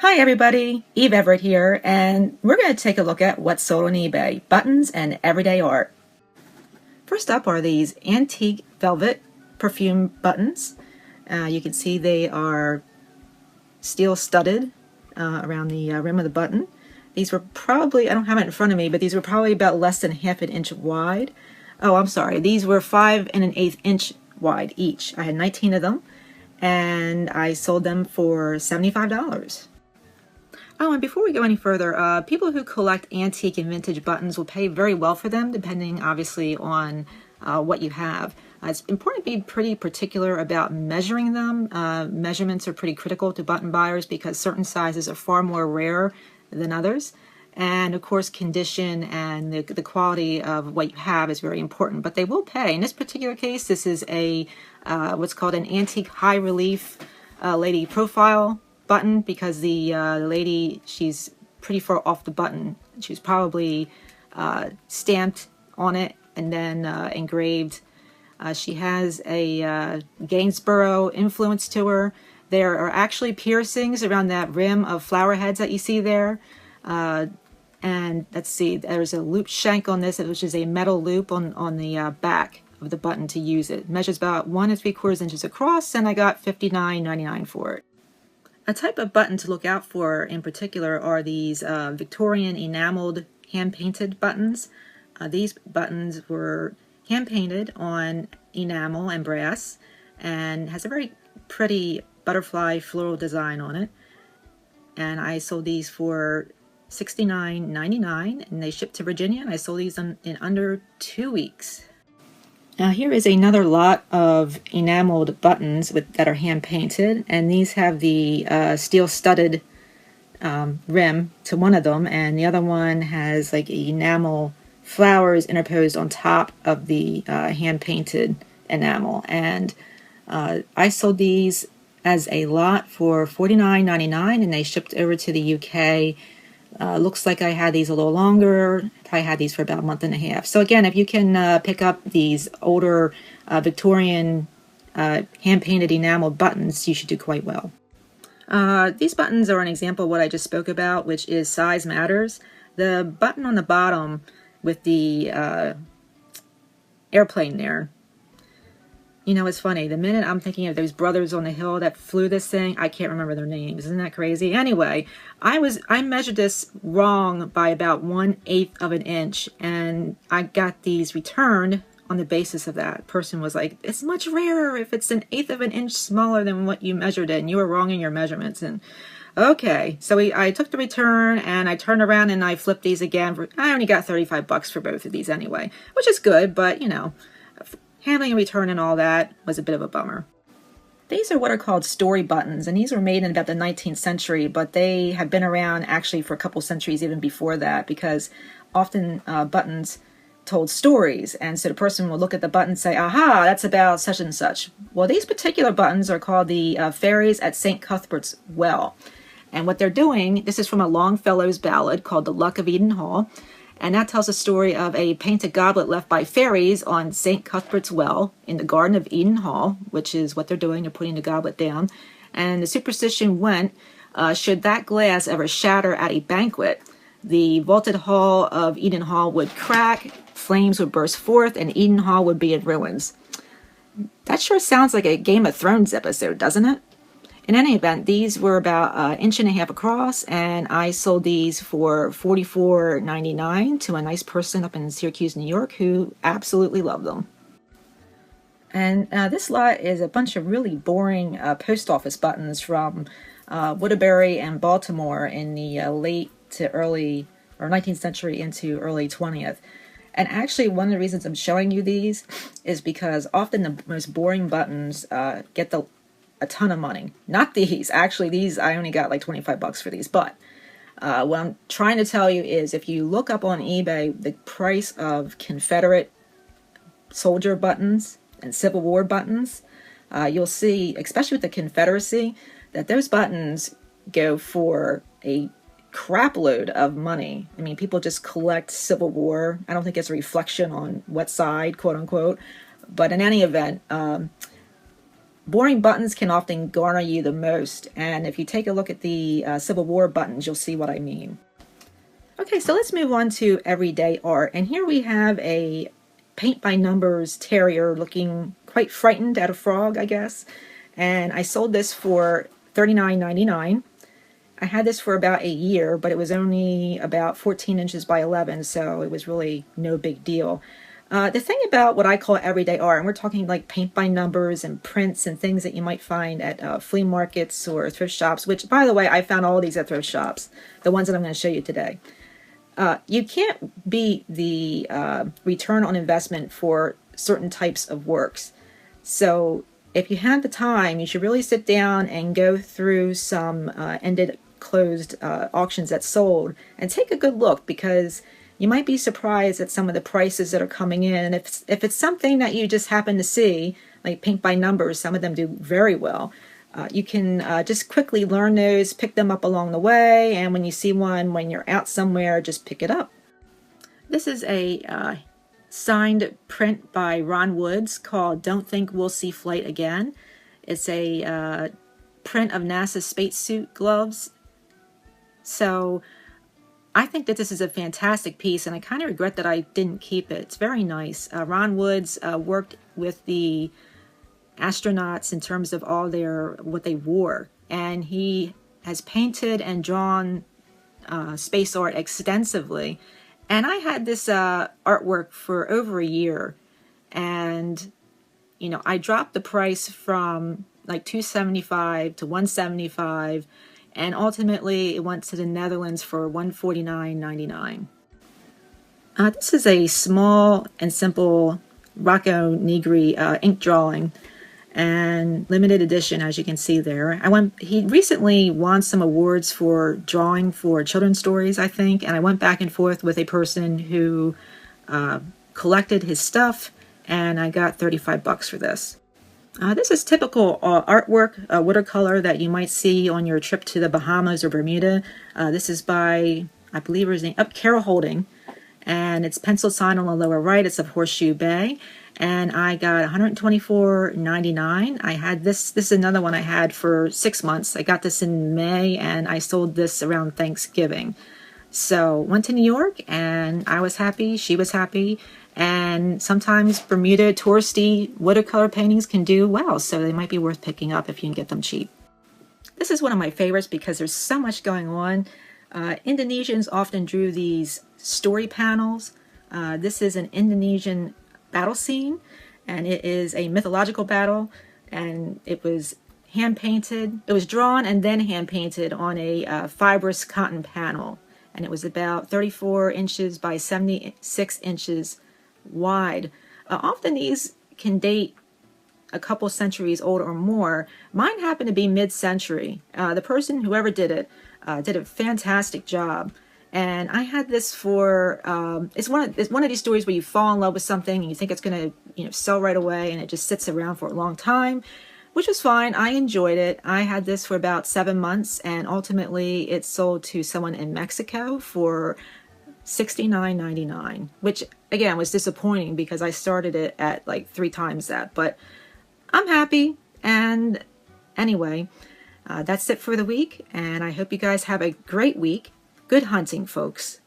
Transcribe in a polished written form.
Hi everybody, Everett here, and we're going to take a look at what's sold on eBay, buttons and everyday art. First up are these antique velvet perfume buttons. You can see they are steel studded around the rim of the button. These were probably, I don't have it in front of me, but these were probably about less than half an inch wide. Oh, I'm sorry, these were 5 1/8 inch wide each. I had 19 of them, and I sold them for $75. Oh, and before we go any further, people who collect antique and vintage buttons will pay very well for them, depending obviously on what you have. It's important to be pretty particular about measuring them. Measurements are pretty critical to button buyers because certain sizes are far more rare than others. And of course, condition and the quality of what you have is very important, but they will pay. In this particular case, this is a what's called an antique high relief lady profile button, because the lady, she's pretty far off the button. She was probably stamped on it and then engraved. She has a Gainsborough influence to her. There are actually piercings around that rim of flower heads that you see there. And let's see, there's a loop shank on this, which is a metal loop on the back of the button to use it. It measures about 1 3/4 inches across, and I got $59.99 for it. A type of button to look out for in particular are these Victorian enameled hand-painted buttons. These buttons were hand-painted on enamel and brass and has a very pretty butterfly floral design on it. And I sold these for $69.99, and they shipped to Virginia, and I sold these in under 2 weeks. Now here is another lot of enameled buttons that are hand painted, and these have the steel studded rim to one of them, and the other one has like enamel flowers interposed on top of the hand painted enamel. And I sold these as a lot for $49.99, and they shipped over to the UK. Looks like I had these a little longer. I had these for about a month and a half. So again, if you can pick up these older Victorian hand-painted enameled buttons, you should do quite well. These buttons are an example of what I just spoke about, which is size matters. The button on the bottom with the airplane there, you know, it's funny. The minute I'm thinking of those brothers on the hill that flew this thing, I can't remember their names. Isn't that crazy? Anyway, I measured this wrong by about 1/8 of an inch, and I got these returned on the basis of that. Person was like, "It's much rarer if it's 1/8 of an inch smaller than what you measured it, and you were wrong in your measurements." And okay, so I took the return, and I turned around and I flipped these again. I only got $35 for both of these anyway, which is good, but you know, handling a return and all that was a bit of a bummer. These are what are called story buttons, and these were made in about the 19th century, but they have been around actually for a couple centuries even before that, because often buttons told stories, and so the person will look at the button and say, aha, that's about such and such. Well, these particular buttons are called the Fairies at St. Cuthbert's Well, and what they're doing, this is from a Longfellow's ballad called The Luck of Edenhall, and that tells a story of a painted goblet left by fairies on St. Cuthbert's Well in the Garden of Edenhall, which is what they're doing. They're putting the goblet down. And the superstition went, should that glass ever shatter at a banquet, the vaulted hall of Edenhall would crack, flames would burst forth, and Edenhall would be in ruins. That sure sounds like a Game of Thrones episode, doesn't it? In any event, these were about 1.5 inches across, and I sold these for $44.99 to a nice person up in Syracuse, New York, who absolutely loved them. And this lot is a bunch of really boring post office buttons from Woodbury and Baltimore in the late to early, or 19th century into early 20th. And actually, one of the reasons I'm showing you these is because often the most boring buttons get a ton of money. Not these. Actually, these, I only got like $25 for these. But what I'm trying to tell you is, if you look up on eBay the price of Confederate soldier buttons and Civil War buttons, you'll see, especially with the Confederacy, that those buttons go for a crap load of money. I mean, people just collect Civil War. I don't think it's a reflection on what side, quote unquote. But in any event, boring buttons can often garner you the most, and if you take a look at the Civil War buttons, you'll see what I mean. Okay, so let's move on to everyday art, and here we have a paint by numbers terrier looking quite frightened at a frog, I guess, and I sold this for $39.99. I had this for about a year, but it was only about 14 inches by 11, so it was really no big deal. The thing about what I call everyday art, and we're talking like paint by numbers and prints and things that you might find at flea markets or thrift shops, which, by the way, I found all these at thrift shops, the ones that I'm going to show you today. You can't beat the return on investment for certain types of works. So if you have the time, you should really sit down and go through some ended closed auctions that sold and take a good look, because you might be surprised at some of the prices that are coming in. And if it's something that you just happen to see, like paint by numbers, some of them do very well. You can just quickly learn those, pick them up along the way, and when you see one, when you're out somewhere, just pick it up. This is a signed print by Ron Woods called Don't Think We'll See Flight Again. It's a print of NASA's spacesuit gloves. So I think that this is a fantastic piece, and I kind of regret that I didn't keep it. It's very nice. Ron Woods worked with the astronauts in terms of all what they wore, and he has painted and drawn space art extensively. And I had this artwork for over a year, and I dropped the price from like $275 to $175, and ultimately it went to the Netherlands for $149.99. This is a small and simple Rocco Nigri ink drawing, and limited edition, as you can see there. He recently won some awards for drawing for children's stories, I think, and I went back and forth with a person who collected his stuff, and I got $35 for this. This is typical artwork, watercolor that you might see on your trip to the Bahamas or Bermuda. This is by, I believe his name, Carol Holding, and it's pencil sign on the lower right. It's of Horseshoe Bay, and I got $124.99. I had this is another one I had for 6 months. I got this in May, and I sold this around Thanksgiving. So went to New York, and I was happy, she was happy, and sometimes Bermuda touristy watercolor paintings can do well, so they might be worth picking up if you can get them cheap. This is one of my favorites because there's so much going on. Indonesians often drew these story panels. This is an Indonesian battle scene, and it is a mythological battle, and it was hand painted. It was drawn and then hand painted on a fibrous cotton panel, and it was about 34 inches by 76 inches wide. Often these can date a couple centuries old or more. Mine happened to be mid-century. The person, whoever did it, did a fantastic job. And I had this for, it's one of these stories where you fall in love with something and you think it's going to sell right away, and it just sits around for a long time, which was fine. I enjoyed it. I had this for about 7 months, and ultimately it sold to someone in Mexico for $69.99, which again was disappointing because I started it at like 3 times that, but I'm happy. And anyway, that's it for the week, and I hope you guys have a great week. Good hunting, folks.